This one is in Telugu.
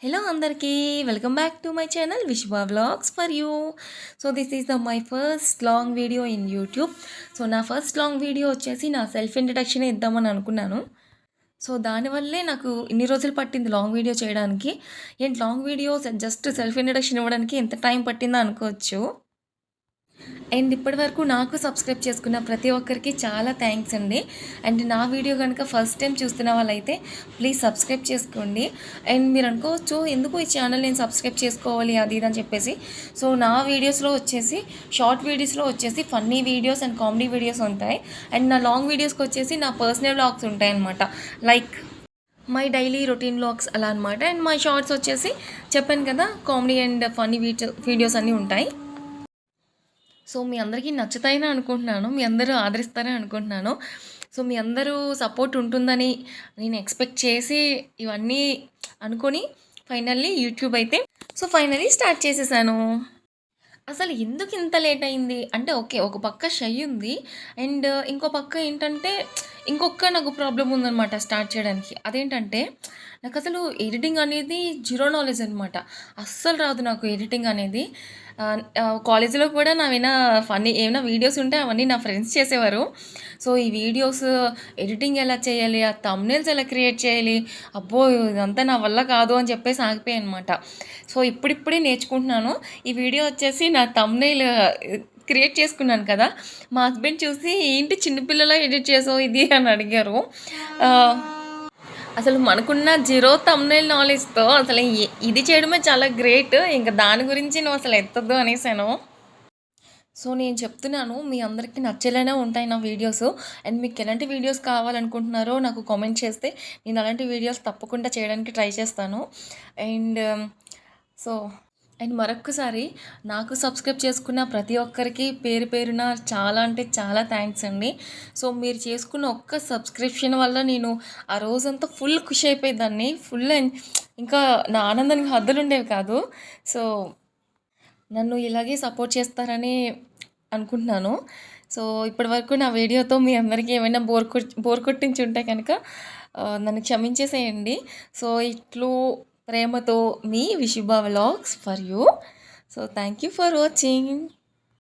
Hello అందరికీ welcome back to my channel Vishwa vlogs for you. So this is my first long video in YouTube. So నా ఫస్ట్ లాంగ్ వీడియో వచ్చేసి నా సెల్ఫ్ ఇంట్రడక్షన్ ఇద్దామని అనుకున్నాను. సో దానివల్లే నాకు ఇన్ని రోజులు పట్టింది లాంగ్ వీడియో చేయడానికి. ఏంటి long video just self introduction ఇవ్వడానికి ఎంత టైం పట్టిందో అనుకోవచ్చు. అండ్ ఇప్పటివరకు నాకు సబ్స్క్రైబ్ చేసుకున్న ప్రతి ఒక్కరికి చాలా థ్యాంక్స్ అండి. అండ్ నా వీడియో కనుక ఫస్ట్ టైం చూస్తున్న వాళ్ళైతే ప్లీజ్ సబ్స్క్రైబ్ చేసుకోండి. అండ్ మీరు అనుకోవచ్చు ఎందుకు ఈ ఛానల్ నేను సబ్స్క్రైబ్ చేసుకోవాలి అది ఇది అని చెప్పేసి. సో నా వీడియోస్లో వచ్చేసి షార్ట్ వీడియోస్లో వచ్చేసి funny videos and comedy videos ఉంటాయి. అండ్ నా లాంగ్ వీడియోస్కి వచ్చేసి నా పర్సనల్ వ్లాగ్స్ ఉంటాయి అన్నమాట. Like my daily routine vlogs అలా అనమాట. అండ్ మై షార్ట్స్ వచ్చేసి చెప్పాను కదా కామెడీ అండ్ ఫన్నీ వీడియోస్ అన్నీ ఉంటాయి. సో మీ అందరికీ నచ్చుతాయని అనుకుంటున్నాను, మీ అందరూ ఆదరిస్తారని అనుకుంటున్నాను. సో మీ అందరూ సపోర్ట్ ఉంటుందని నేను ఎక్స్పెక్ట్ చేసి ఇవన్నీ అనుకొని ఫైనల్లీ యూట్యూబ్ అయితే ఫైనల్లీ స్టార్ట్ చేసేసాను. అసలు ఎందుకు ఇంత లేట్ అయింది అంటే, ఓకే ఒక పక్క షై ఉంది. అండ్ ఇంకో పక్క ఏంటంటే ఇంకొక నాకు ప్రాబ్లం ఉందనమాట స్టార్ట్ చేయడానికి. అదేంటంటే నాకు అసలు ఎడిటింగ్ అనేది జీరో నాలెడ్జ్ అనమాట. అస్సలు రాదు నాకు ఎడిటింగ్ అనేది. కాలేజీలో కూడా నావైనా ఫన్నీ ఏమైనా వీడియోస్ ఉంటే అవన్నీ నా ఫ్రెండ్స్ చేసేవారు. సో ఈ వీడియోస్ ఎడిటింగ్ ఎలా చేయాలి, ఆ థంబ్నెయిల్స్ ఎలా క్రియేట్ చేయాలి, అబ్బో ఇదంతా నా వల్ల కాదు అని చెప్పేసి ఆగిపోయాయి అనమాట. సో ఇప్పుడిప్పుడే నేర్చుకుంటున్నాను. ఈ వీడియో వచ్చేసి నా థంబ్నెయిల్ క్రియేట్ చేసుకున్నాను కదా, మా హస్బెండ్ చూసి ఏంటి చిన్నపిల్లలా ఎడిట్ చేసావు ఇది అని అడిగారు. అసలు మనకున్న జీరో థంబ్నెయిల్ నాలెడ్జ్తో అసలు ఇది చేయడమే చాలా గ్రేట్. ఇంకా దాని గురించి నువ్వు అసలు ఎత్తద్దు అనేసాను. సో నేను చెప్తున్నాను మీ అందరికీ నచ్చేలానే ఉంటాయి నా వీడియోస్. అండ్ మీకు ఎలాంటి వీడియోస్ కావాలనుకుంటున్నారో నాకు కామెంట్ చేస్తే నేను అలాంటి వీడియోస్ తప్పకుండా చేయడానికి ట్రై చేస్తాను. అండ్ సో అండ్ మరొక్కసారి నాకు సబ్స్క్రైబ్ చేసుకున్న ప్రతి ఒక్కరికి పేరు పేరున చాలా అంటే చాలా థ్యాంక్స్ అండి. సో మీరు చేసుకున్న ఒక్క సబ్స్క్రిప్షన్ వల్ల నేను ఆ రోజంతా ఫుల్ ఖుషి అయిపోయేదాన్ని. ఇంకా నా ఆనందానికి హద్దులు ఉండేవి కాదు. సో నన్ను ఇలాగే సపోర్ట్ చేస్తారని అనుకుంటున్నాను. సో ఇప్పటివరకు నా వీడియోతో మీ అందరికీ ఏమైనా బోర్ కొట్టించి ఉంటే కనుక నన్ను క్షమించేసేయండి. సో ఇట్లు ప్రేమతో మీ Vishubha vlogs for you. So thank you for watching.